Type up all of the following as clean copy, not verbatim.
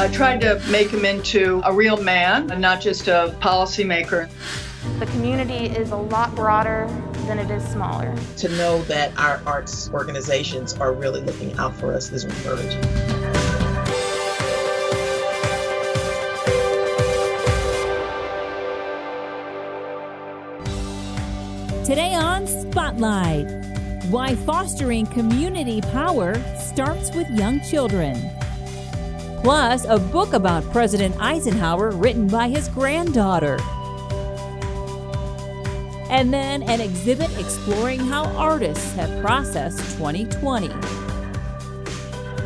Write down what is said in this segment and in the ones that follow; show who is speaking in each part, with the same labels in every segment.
Speaker 1: I tried to make him into a real man and not just a policymaker.
Speaker 2: The community is a lot broader than it is smaller.
Speaker 3: To know that our arts organizations are really looking out for us is encouraging.
Speaker 4: Today on Spotlight, why fostering community power starts with young children. Plus, a book about President Eisenhower written by his granddaughter. And then an exhibit exploring how artists have processed 2020.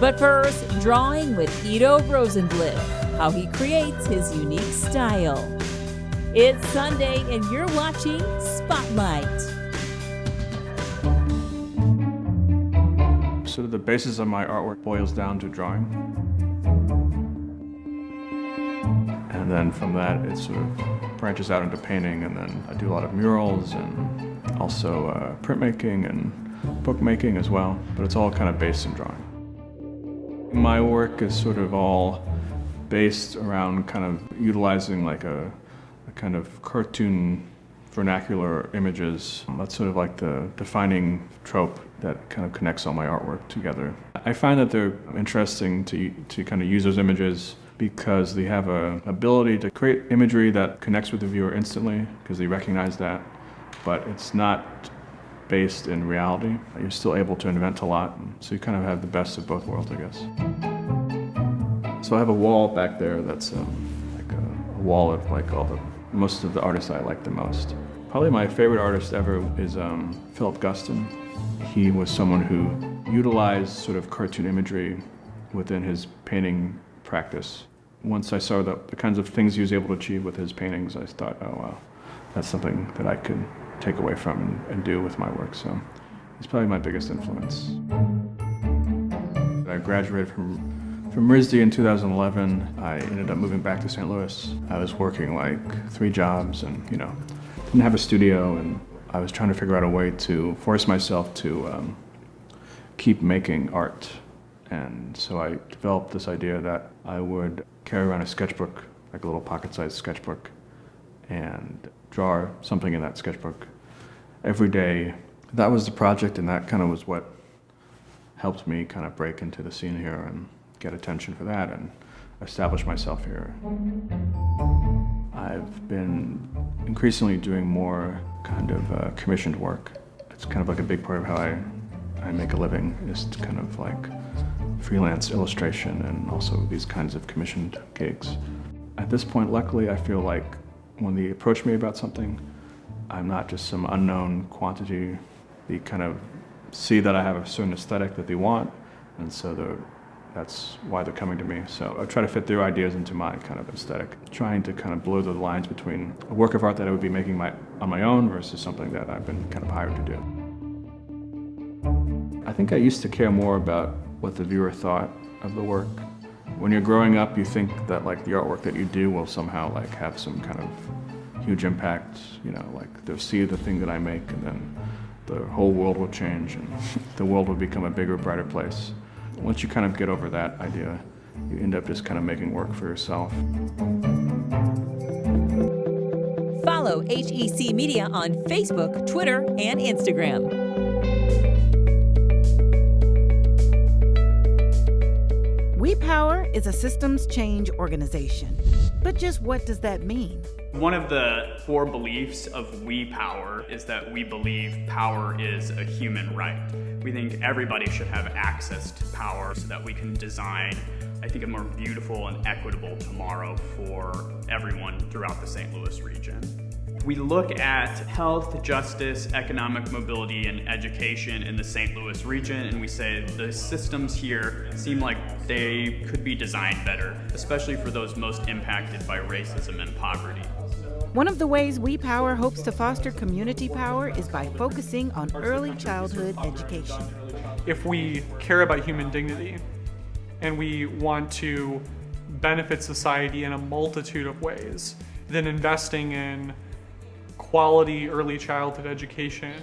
Speaker 4: But first, drawing with Edo Rosenblith, how he creates his unique style. It's Sunday and you're watching Spotlight.
Speaker 5: Sort of the basis of my artwork boils down to drawing. And then from that, it sort of branches out into painting, and then I do a lot of murals and also printmaking and bookmaking as well, but it's all kind of based in drawing. My work is sort of all based around kind of utilizing like a kind of cartoon vernacular images. That's sort of like the defining trope that kind of connects all my artwork together. I find that they're interesting to kind of use those images because they have an ability to create imagery that connects with the viewer instantly because they recognize that, but it's not based in reality. You're still able to invent a lot, so you kind of have the best of both worlds, I guess. So I have a wall back there that's like a wall of like most of the artists I like the most. Probably my favorite artist ever is Gustin. He was someone who utilized sort of cartoon imagery within his painting practice. Once I saw the kinds of things he was able to achieve with his paintings, I thought, oh wow, that's something that I could take away from and do with my work. So he's probably my biggest influence. I graduated from RISD in 2011. I ended up moving back to St. Louis. I was working like 3 jobs and, didn't have a studio, and I was trying to figure out a way to force myself to keep making art. And so I developed this idea that I would carry around a sketchbook, like a little pocket-sized sketchbook, and draw something in that sketchbook every day. That was the project, and that kind of was what helped me kind of break into the scene here and get attention for that and establish myself here. I've been increasingly doing more kind of commissioned work. It's kind of like a big part of how I make a living, is kind of like freelance illustration and also these kinds of commissioned gigs. At this point, luckily, I feel like when they approach me about something, I'm not just some unknown quantity. They kind of see that I have a certain aesthetic that they want, and so that's why they're coming to me. So I try to fit their ideas into my kind of aesthetic, trying to kind of blur the lines between a work of art that I would be making on my own versus something that I've been kind of hired to do. I think I used to care more about what the viewer thought of the work. When you're growing up, you think that like the artwork that you do will somehow like have some kind of huge impact, like they'll see the thing that I make and then the whole world will change and the world will become a bigger, brighter place. Once you kind of get over that idea, you end up just kind of making work for yourself.
Speaker 4: Follow HEC Media on Facebook, Twitter, and Instagram.
Speaker 6: WePower is a systems change organization. But just what does that mean?
Speaker 7: One of the core beliefs of WePower is that we believe power is a human right. We think everybody should have access to power so that we can design, I think, a more beautiful and equitable tomorrow for everyone throughout the St. Louis region. We look at health, justice, economic mobility, and education in the St. Louis region, and we say the systems here seem like they could be designed better, especially for those most impacted by racism and poverty.
Speaker 6: One of the ways WePower hopes to foster community power is by focusing on early childhood education.
Speaker 8: If we care about human dignity and we want to benefit society in a multitude of ways, then investing in quality early childhood education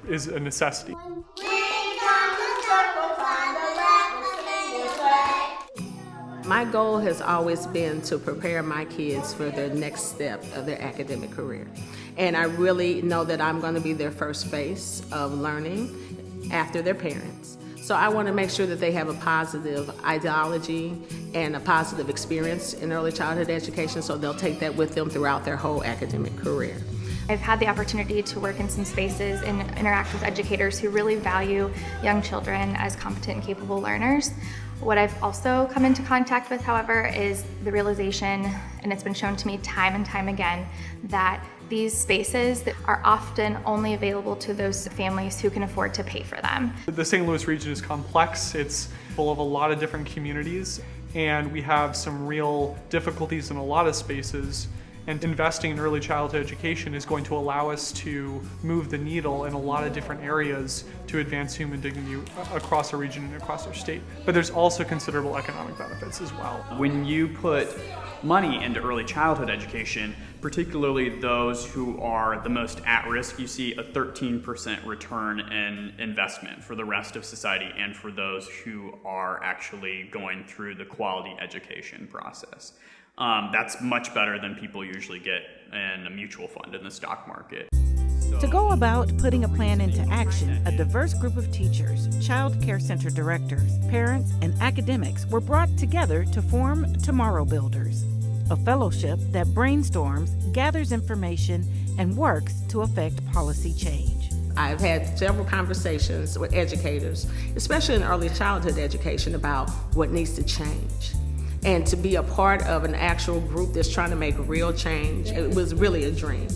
Speaker 8: is a necessity.
Speaker 9: My goal has always been to prepare my kids for their next step of their academic career. And I really know that I'm going to be their first face of learning after their parents. So I want to make sure that they have a positive ideology and a positive experience in early childhood education, so they'll take that with them throughout their whole academic career.
Speaker 2: I've had the opportunity to work in some spaces and interact with educators who really value young children as competent and capable learners. What I've also come into contact with, however, is the realization, and it's been shown to me time and time again, that these spaces are often only available to those families who can afford to pay for them.
Speaker 8: The St. Louis region is complex. It's full of a lot of different communities, and we have some real difficulties in a lot of spaces. And investing in early childhood education is going to allow us to move the needle in a lot of different areas to advance human dignity across our region and across our state. But there's also considerable economic benefits as well.
Speaker 7: When you put money into early childhood education, particularly those who are the most at risk, you see a 13% return in investment for the rest of society and for those who are actually going through the quality education process. That's much better than people usually get in a mutual fund in the stock market.
Speaker 6: To go about putting a plan into action, a diverse group of teachers, child care center directors, parents, and academics were brought together to form Tomorrow Builders, a fellowship that brainstorms, gathers information, and works to affect policy change.
Speaker 9: I've had several conversations with educators, especially in early childhood education, about what needs to change. And to be a part of an actual group that's trying to make real change, it was really a dream.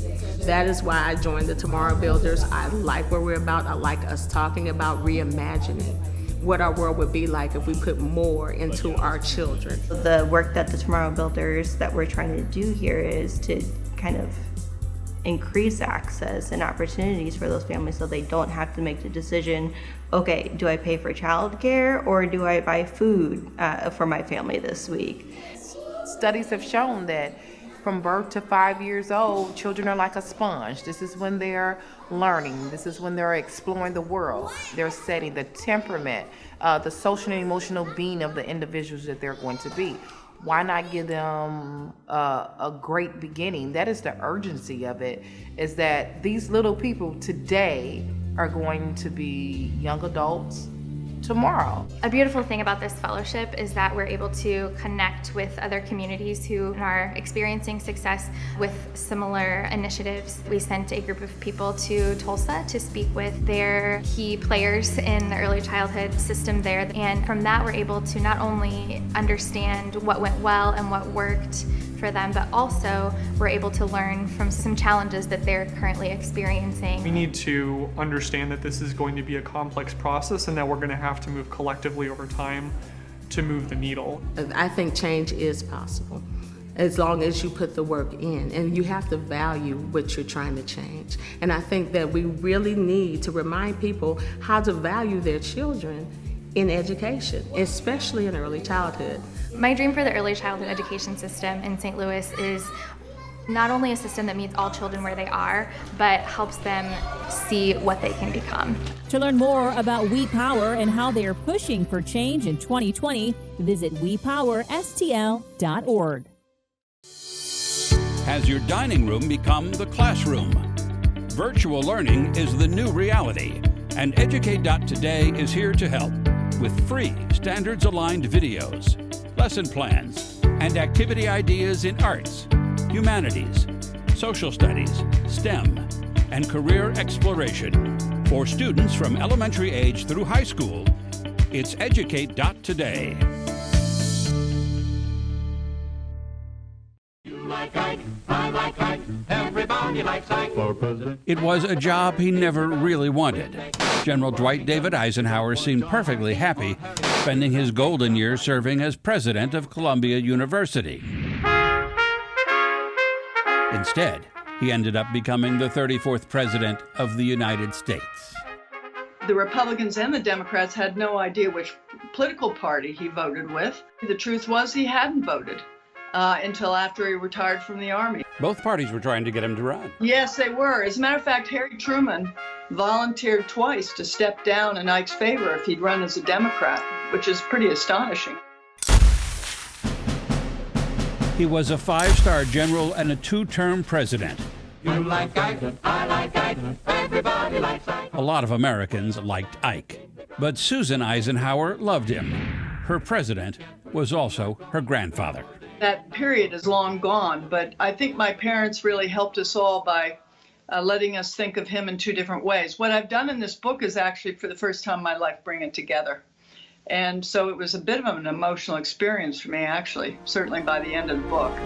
Speaker 9: That is why I joined the Tomorrow Builders. I like what we're about. I like us talking about reimagining what our world would be like if we put more into our children.
Speaker 10: The work that the Tomorrow Builders that we're trying to do here is to kind of increase access and opportunities for those families so they don't have to make the decision, okay, do I pay for childcare or do I buy food for my family this week?
Speaker 11: Studies have shown that from birth to 5 years old, children are like a sponge. This is when they're learning. This is when they're exploring the world. They're setting the temperament, the social and emotional being of the individuals that they're going to be. Why not give them a great beginning? That is the urgency of it, is that these little people today are going to be young adults tomorrow.
Speaker 2: A beautiful thing about this fellowship is that we're able to connect with other communities who are experiencing success with similar initiatives. We sent a group of people to Tulsa to speak with their key players in the early childhood system there. And from that, we're able to not only understand what went well and what worked for them, but also we're able to learn from some challenges that they're currently experiencing.
Speaker 8: We need to understand that this is going to be a complex process and that we're going to have to move collectively over time to move the needle.
Speaker 9: I think change is possible as long as you put the work in, and you have to value what you're trying to change. And I think that we really need to remind people how to value their children in education, especially in early childhood.
Speaker 2: My dream for the early childhood education system in St. Louis is not only a system that meets all children where they are, but helps them see what they can become.
Speaker 4: To learn more about WePower and how they are pushing for change in 2020, visit WePowerSTL.org.
Speaker 12: Has your dining room become the classroom? Virtual learning is the new reality, and Educate.Today is here to help with free standards-aligned videos, lesson plans, and activity ideas in arts, humanities, social studies, STEM, and career exploration. For students from elementary age through high school, it's Educate.Today.
Speaker 13: You like Ike, I like Ike, everybody likes Ike. For president.
Speaker 12: It was a job he never really wanted. General Dwight David Eisenhower seemed perfectly happy spending his golden years serving as president of Columbia University. Instead, he ended up becoming the 34th president of the United States.
Speaker 1: The Republicans and the Democrats had no idea which political party he voted with. The truth was he hadn't voted until after he retired from the Army.
Speaker 12: Both parties were trying to get him to run.
Speaker 1: Yes, they were. As a matter of fact, Harry Truman volunteered twice to step down in Ike's favor if he'd run as a Democrat, which is pretty astonishing.
Speaker 12: He was a 5-star general and a 2-term president.
Speaker 13: You like Ike, I like Ike, everybody likes Ike.
Speaker 12: A lot of Americans liked Ike, but Susan Eisenhower loved him. Her president was also her grandfather.
Speaker 1: That period is long gone, but I think my parents really helped us all by letting us think of him in 2 different ways. What I've done in this book is actually, for the first time in my life, bring it together. And so it was a bit of an emotional experience for me, actually, certainly by the end of the book.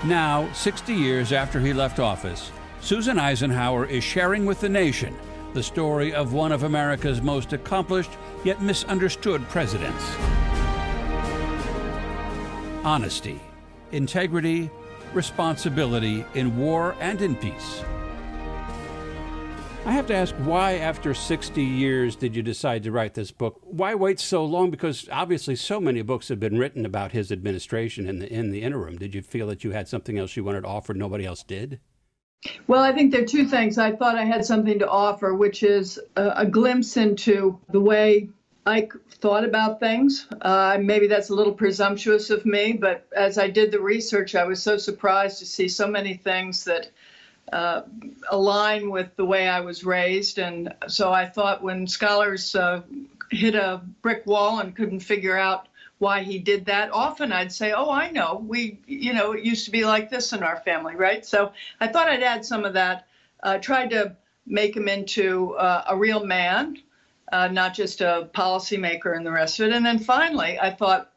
Speaker 12: Now, 60 years after he left office, Susan Eisenhower is sharing with the nation the story of one of America's most accomplished yet misunderstood presidents. Honesty, integrity, responsibility in war and in peace. I have to ask, why after 60 years did you decide to write this book? Why wait so long? Because obviously so many books have been written about his administration in the interim. Did you feel that you had something else you wanted to offer nobody else did?
Speaker 1: Well, I think there are 2 things. I thought I had something to offer, which is a glimpse into the way Ike thought about things. Maybe that's a little presumptuous of me, but as I did the research, I was so surprised to see so many things that align with the way I was raised. And so I thought when scholars hit a brick wall and couldn't figure out why he did that, often I'd say, oh, I know. It used to be like this in our family, right? So I thought I'd add some of that, tried to make him into a real man, not just a policymaker and the rest of it. And then finally, I thought,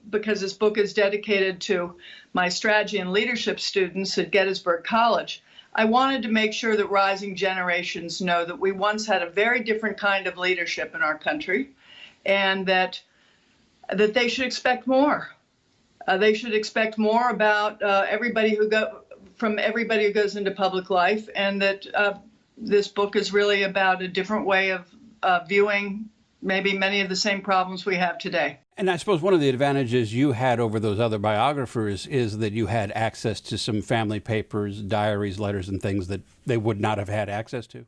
Speaker 1: because this book is dedicated to my strategy and leadership students at Gettysburg College, I wanted to make sure that rising generations know that we once had a very different kind of leadership in our country, and that they should expect more. They should expect more about everybody who goes into public life, and that this book is really about a different way of viewing maybe many of the same problems we have today.
Speaker 12: And I suppose one of the advantages you had over those other biographers is that you had access to some family papers, diaries, letters, and things that they would not have had access to.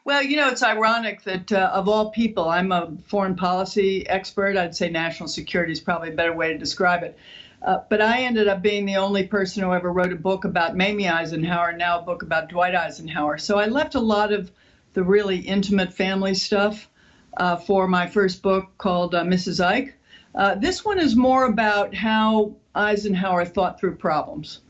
Speaker 1: Well, it's ironic that of all people, I'm a foreign policy expert. I'd say national security is probably a better way to describe it. But I ended up being the only person who ever wrote a book about Mamie Eisenhower, and now a book about Dwight Eisenhower. So I left a lot of the really intimate family stuff for my first book called Mrs. Ike. This one is more about how Eisenhower thought through problems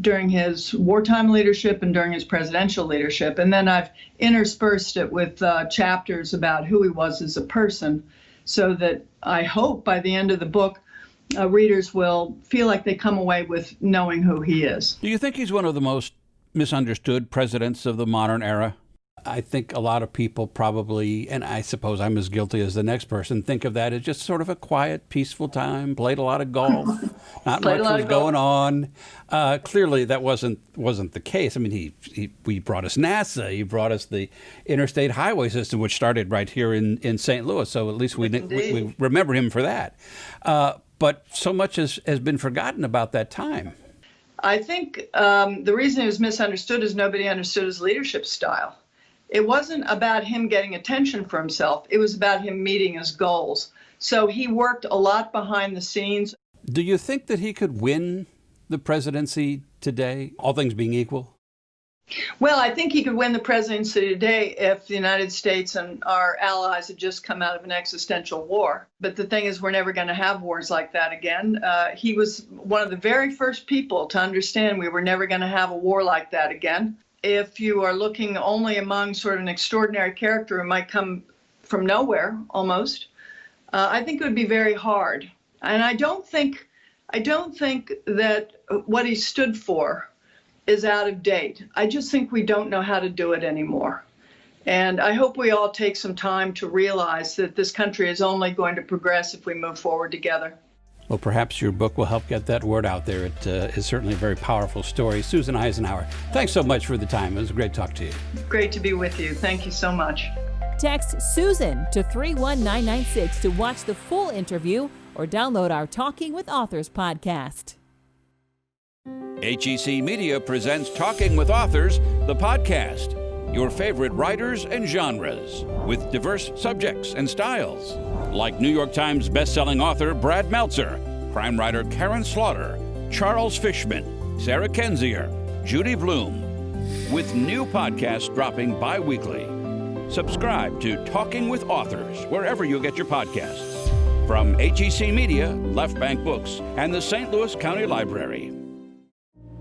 Speaker 1: during his wartime leadership and during his presidential leadership. And then I've interspersed it with chapters about who he was as a person, so that I hope by the end of the book, readers will feel like they come away with knowing who he is.
Speaker 12: Do you think he's one of the most misunderstood presidents of the modern era? I think a lot of people probably, and I suppose I'm as guilty as the next person, think of that as just sort of a quiet, peaceful time, played a lot of golf, not much was going on. Clearly that wasn't the case. I mean, he brought us NASA, he brought us the interstate highway system, which started right here in St. Louis, so at least we remember him for that. But so much has been forgotten about that time.
Speaker 1: I think the reason he was misunderstood is nobody understood his leadership style. It wasn't about him getting attention for himself. It was about him meeting his goals. So he worked a lot behind the scenes.
Speaker 12: Do you think that he could win the presidency today, all things being equal?
Speaker 1: Well, I think he could win the presidency today if the United States and our allies had just come out of an existential war. But the thing is, we're never going to have wars like that again. He was one of the very first people to understand we were never going to have a war like that again. If you are looking only among sort of an extraordinary character who might come from nowhere almost, I think it would be very hard. And I don't think that what he stood for is out of date. I just think we don't know how to do it anymore. And I hope we all take some time to realize that this country is only going to progress if we move forward together.
Speaker 12: Well, perhaps your book will help get that word out there. It is certainly a very powerful story. Susan Eisenhower, thanks so much for the time. It was a great talk to you.
Speaker 1: Great to be with you. Thank you so much.
Speaker 4: Text Susan to 31996 to watch the full interview or download our Talking with Authors podcast.
Speaker 12: HEC Media presents Talking with Authors, the podcast. your favorite writers and genres with diverse subjects and styles, like New York Times bestselling author Brad Meltzer, crime writer Karen Slaughter, Charles Fishman, Sarah Kendzior, Judy Blume, with new podcasts dropping bi-weekly. Subscribe to Talking with Authors wherever you get your podcasts. From HEC Media, Left Bank Books, and the St. Louis County Library.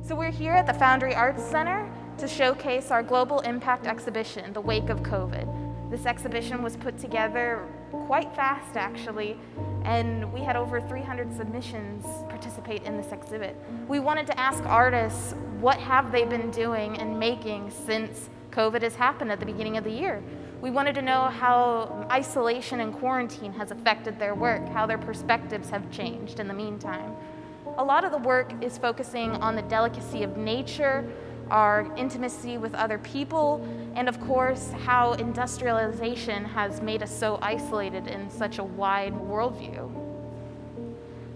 Speaker 2: So we're here at the Foundry Arts Center to showcase our Global Impact exhibition, The Wake of COVID. This exhibition was put together quite fast, actually, and we had over 300 submissions participate in this exhibit. We wanted to ask artists, what have they been doing and making since COVID has happened at the beginning of the year? We wanted to know how isolation and quarantine has affected their work, how their perspectives have changed in the meantime. A lot of the work is focusing on the delicacy of nature, our intimacy with other people, and of course, how industrialization has made us so isolated in such a wide worldview.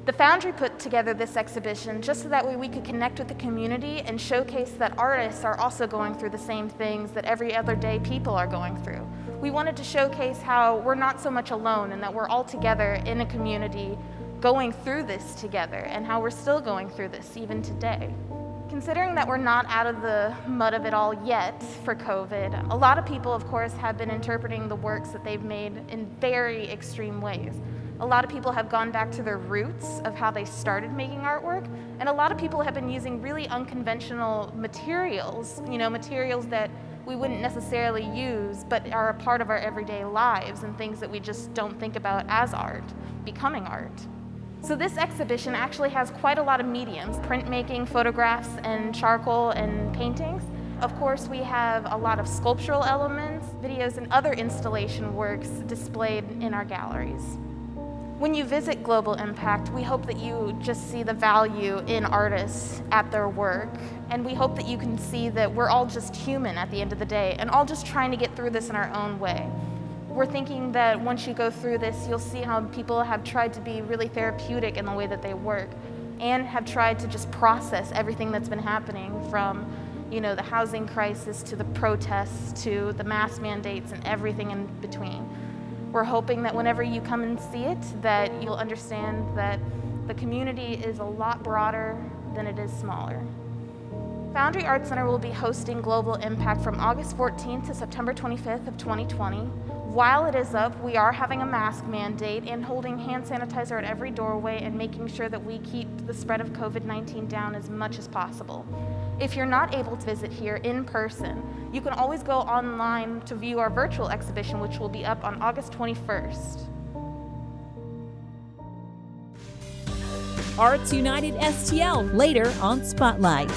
Speaker 2: The Foundry put together this exhibition just so that way we could connect with the community and showcase that artists are also going through the same things that every other day people are going through. We wanted to showcase how we're not so much alone and that we're all together in a community going through this together and how we're still going through this even today. Considering that we're not out of the mud of it all yet for COVID, a lot of people, of course, have been interpreting the works that they've made in very extreme ways. A lot of people have gone back to their roots of how they started making artwork, and a lot of people have been using really unconventional materials, materials that we wouldn't necessarily use, but are a part of our everyday lives and things that we just don't think about as art, becoming art. So this exhibition actually has quite a lot of mediums, printmaking, photographs, and charcoal and paintings. Of course, we have a lot of sculptural elements, videos, and other installation works displayed in our galleries. When you visit Global Impact, we hope that you just see the value in artists at their work, and we hope that you can see that we're all just human at the end of the day, and all just trying to get through this in our own way. We're thinking that once you go through this, you'll see how people have tried to be really therapeutic in the way that they work, and have tried to just process everything that's been happening from, the housing crisis to the protests to the mask mandates and everything in between. We're hoping that whenever you come and see it, that you'll understand that the community is a lot broader than it is smaller. Foundry Arts Center will be hosting Global Impact from August 14th to September 25th of 2020. While it is up, we are having a mask mandate and holding hand sanitizer at every doorway and making sure that we keep the spread of COVID-19 down as much as possible. If you're not able to visit here in person, you can always go online to view our virtual exhibition, which will be up on August 21st.
Speaker 4: Arts United STL later on Spotlight.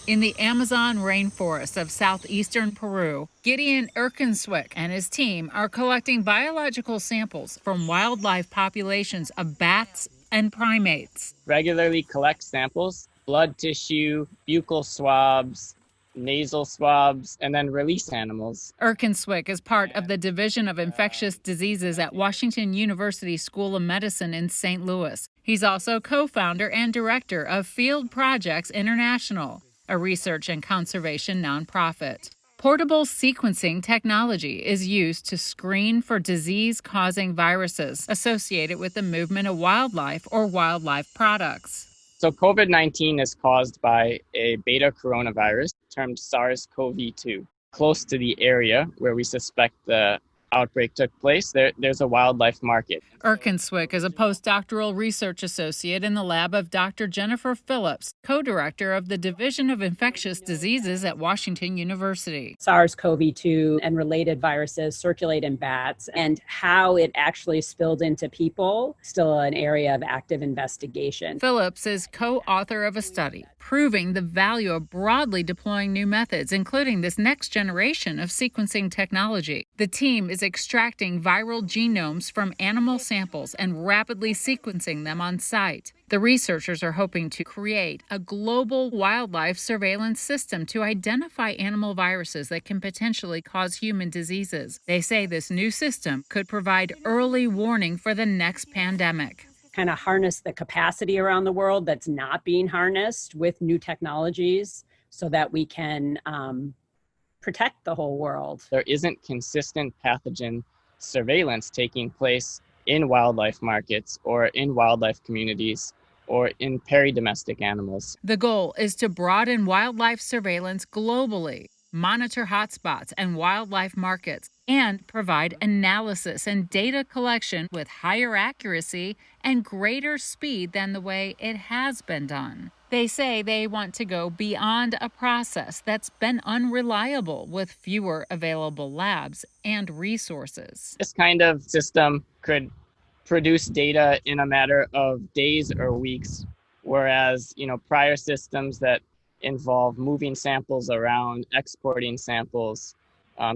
Speaker 14: In the Amazon rainforest of southeastern Peru, Gideon Erkenswick and his team are collecting biological samples from wildlife populations of bats and primates.
Speaker 15: Regularly collect samples, blood tissue, buccal swabs, nasal swabs, and then release animals.
Speaker 14: Erkenswick is part of the Division of Infectious Diseases at Washington University School of Medicine in St. Louis. He's also co-founder and director of Field Projects International, a research and conservation nonprofit. Portable sequencing technology is used to screen for disease-causing viruses associated with the movement of wildlife or wildlife products.
Speaker 15: So COVID-19 is caused by a beta coronavirus termed SARS-CoV-2. Close to the area where we suspect the outbreak took place, there's a wildlife market.
Speaker 14: Erkenswick is a postdoctoral research associate in the lab of Dr. Jennifer Phillips, co-director of the Division of Infectious Diseases at Washington University.
Speaker 16: SARS-CoV-2 and related viruses circulate in bats, and how it actually spilled into people, still an area of active investigation.
Speaker 14: Phillips is co-author of a study proving the value of broadly deploying new methods, including this next generation of sequencing technology. The team is extracting viral genomes from animal samples and rapidly sequencing them on site. The researchers are hoping to create a global wildlife surveillance system to identify animal viruses that can potentially cause human diseases. They say this new system could provide early warning for the next pandemic.
Speaker 16: Kind of harness the capacity around the world that's not being harnessed with new technologies so that we can protect the whole world.
Speaker 15: There isn't consistent pathogen surveillance taking place in wildlife markets or in wildlife communities or in peri-domestic animals.
Speaker 14: The goal is to broaden wildlife surveillance globally, monitor hotspots and wildlife markets, and provide analysis and data collection with higher accuracy and greater speed than the way it has been done. They say they want to go beyond a process that's been unreliable with fewer available labs and resources.
Speaker 15: This kind of system could produce data in a matter of days or weeks, whereas, prior systems that involve moving samples around, exporting samples,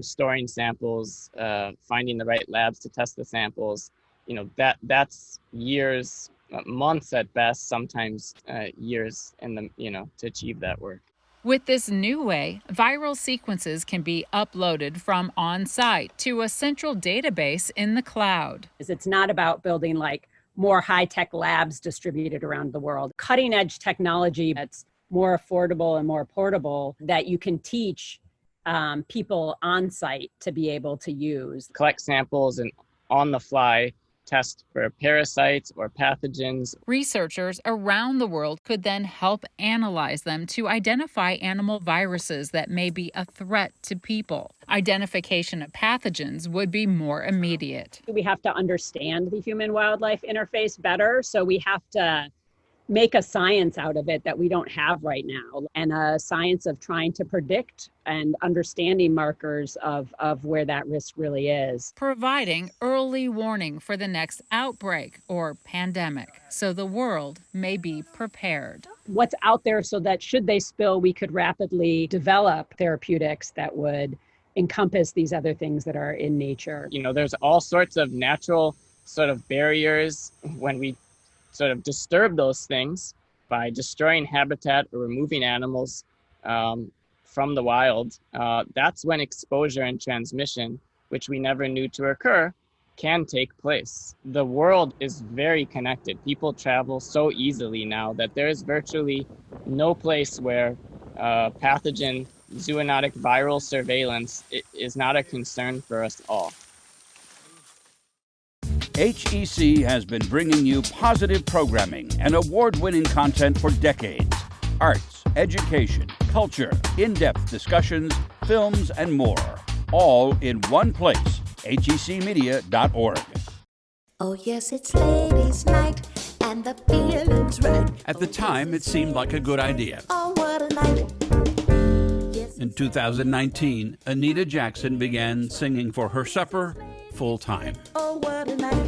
Speaker 15: storing samples, finding the right labs to test the samples, that's years, months at best, sometimes years to achieve that work.
Speaker 14: With this new way, viral sequences can be uploaded from on-site to a central database in the cloud.
Speaker 16: It's not about building more high-tech labs distributed around the world. Cutting-edge technology that's more affordable and more portable that you can teach people on-site to be able to use.
Speaker 15: Collect samples and on the fly test for parasites or pathogens.
Speaker 14: Researchers around the world could then help analyze them to identify animal viruses that may be a threat to people. Identification of pathogens would be more immediate.
Speaker 16: We have to understand the human-wildlife interface better, so we have to make a science out of it that we don't have right now, and a science of trying to predict and understanding markers of where that risk really is.
Speaker 14: Providing early warning for the next outbreak or pandemic so the world may be prepared.
Speaker 16: What's out there so that should they spill, we could rapidly develop therapeutics that would encompass these other things that are in nature.
Speaker 15: There's all sorts of natural sort of barriers when we sort of disturb those things by destroying habitat or removing animals from the wild. That's when exposure and transmission, which we never knew to occur, can take place. The world is very connected. People travel so easily now that there is virtually no place where pathogen zoonotic viral surveillance is not a concern for us all.
Speaker 12: HEC has been bringing you positive programming and award-winning content for decades. Arts, education, culture, in-depth discussions, films, and more. All in one place, hecmedia.org.
Speaker 17: Oh yes, it's ladies' night, and the feeling's right.
Speaker 12: At the time, it seemed like a good idea.
Speaker 17: Oh, what a night.
Speaker 12: In 2019, Anita Jackson began singing for her supper full-time.
Speaker 17: Oh, what a night.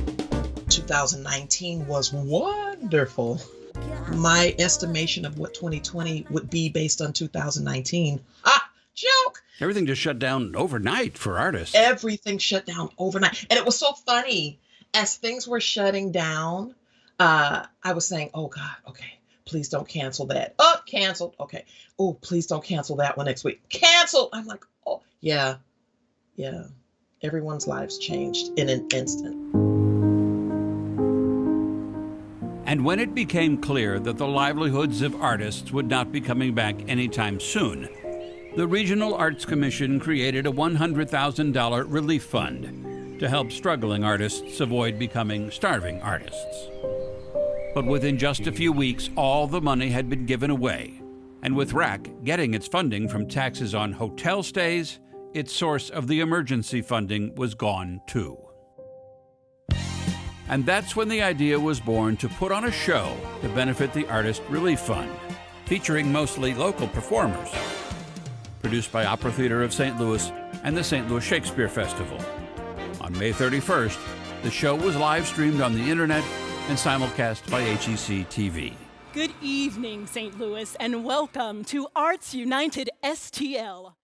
Speaker 3: 2019 was wonderful. My estimation of what 2020 would be based on 2019. Joke!
Speaker 12: Everything just shut down overnight for artists.
Speaker 3: Everything shut down overnight. And it was so funny. As things were shutting down, I was saying, oh God, okay, please don't cancel that. Oh, canceled. Okay. Oh, please don't cancel that one next week. Canceled. I'm like, oh, yeah. Everyone's lives changed in an instant.
Speaker 12: And when it became clear that the livelihoods of artists would not be coming back anytime soon, the Regional Arts Commission created a $100,000 relief fund to help struggling artists avoid becoming starving artists. But within just a few weeks, all the money had been given away. And with RAC getting its funding from taxes on hotel stays, its source of the emergency funding was gone too. And that's when the idea was born to put on a show to benefit the Artist Relief Fund, featuring mostly local performers. Produced by Opera Theater of St. Louis and the St. Louis Shakespeare Festival. On May 31st, the show was live streamed on the internet and simulcast by HEC TV.
Speaker 18: Good evening, St. Louis, and welcome to Arts United STL.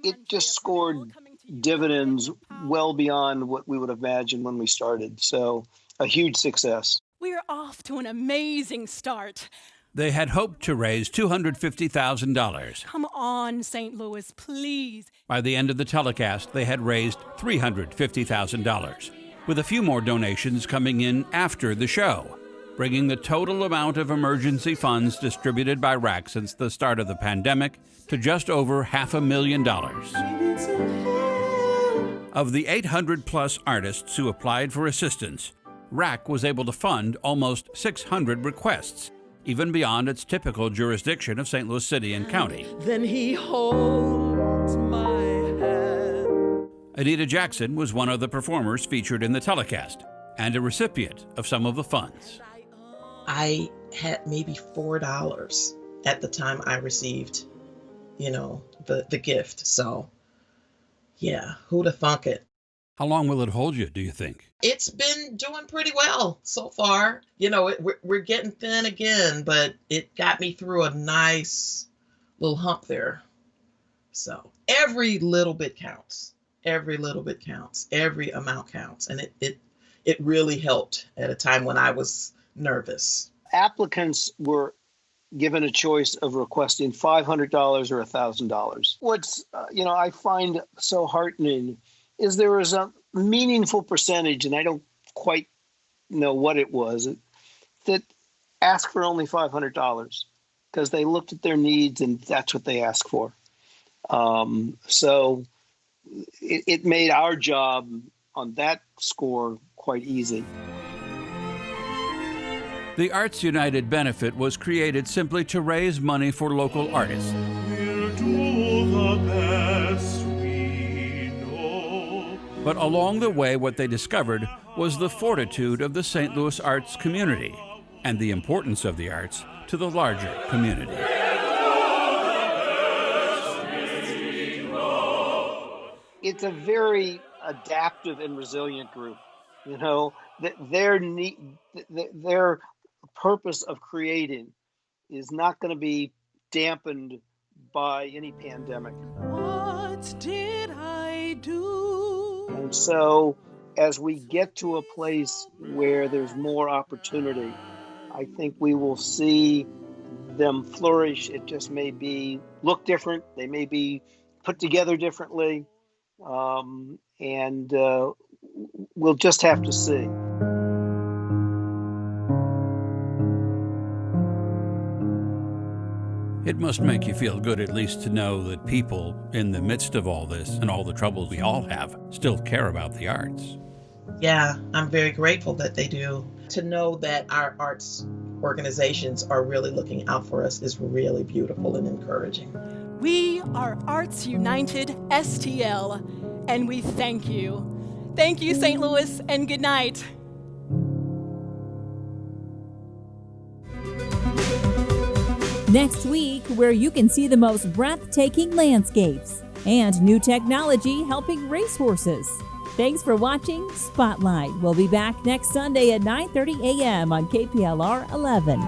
Speaker 19: It just scored dividends well beyond what we would have imagined when we started. So a huge success.
Speaker 18: We're off to an amazing start.
Speaker 12: They had hoped to raise $250,000.
Speaker 18: Come on, St. Louis, please.
Speaker 12: By the end of the telecast, they had raised $350,000, with a few more donations coming in after the show. bringing the total amount of emergency funds distributed by RAC since the start of the pandemic to just over $500,000. Of the 800-plus artists who applied for assistance, RAC was able to fund almost 600 requests, even beyond its typical jurisdiction of St. Louis City and County.
Speaker 18: Then he holds my hand.
Speaker 12: Anita Jackson was one of the performers featured in the telecast and a recipient of some of the funds.
Speaker 3: I had maybe $4 at the time I received, the gift. So, yeah, who'da thunk it?
Speaker 12: How long will it hold you, do you think?
Speaker 3: It's been doing pretty well so far. We're getting thin again, but it got me through a nice little hump there. So every little bit counts. Every little bit counts. Every amount counts. And it really helped at a time when I was nervous.
Speaker 19: Applicants were given a choice of requesting $500 or $1,000. What's, I find so heartening is there was a meaningful percentage, and I don't quite know what it was, that asked for only $500 because they looked at their needs and that's what they asked for. So it made our job on that score quite easy.
Speaker 12: The Arts United benefit was created simply to raise money for local artists.
Speaker 13: We'll do the best we know.
Speaker 12: But along the way, what they discovered was the fortitude of the St. Louis arts community and the importance of the arts to the larger community.
Speaker 19: It's a very adaptive and resilient group. Their purpose of creating is not going to be dampened by any pandemic.
Speaker 18: What did I do?
Speaker 19: And so as we get to a place where there's more opportunity, I think we will see them flourish. It just may look different. They may be put together differently. And we'll just have to see.
Speaker 12: It must make you feel good at least to know that people, in the midst of all this and all the troubles we all have, still care about the arts.
Speaker 3: Yeah, I'm very grateful that they do. To know that our arts organizations are really looking out for us is really beautiful and encouraging.
Speaker 18: We are Arts United STL, and we thank you. Thank you, St. Louis, and good night.
Speaker 4: Next week, where you can see the most breathtaking landscapes and new technology helping racehorses. Thanks for watching Spotlight. We'll be back next Sunday at 9:30 a.m. on KPLR 11.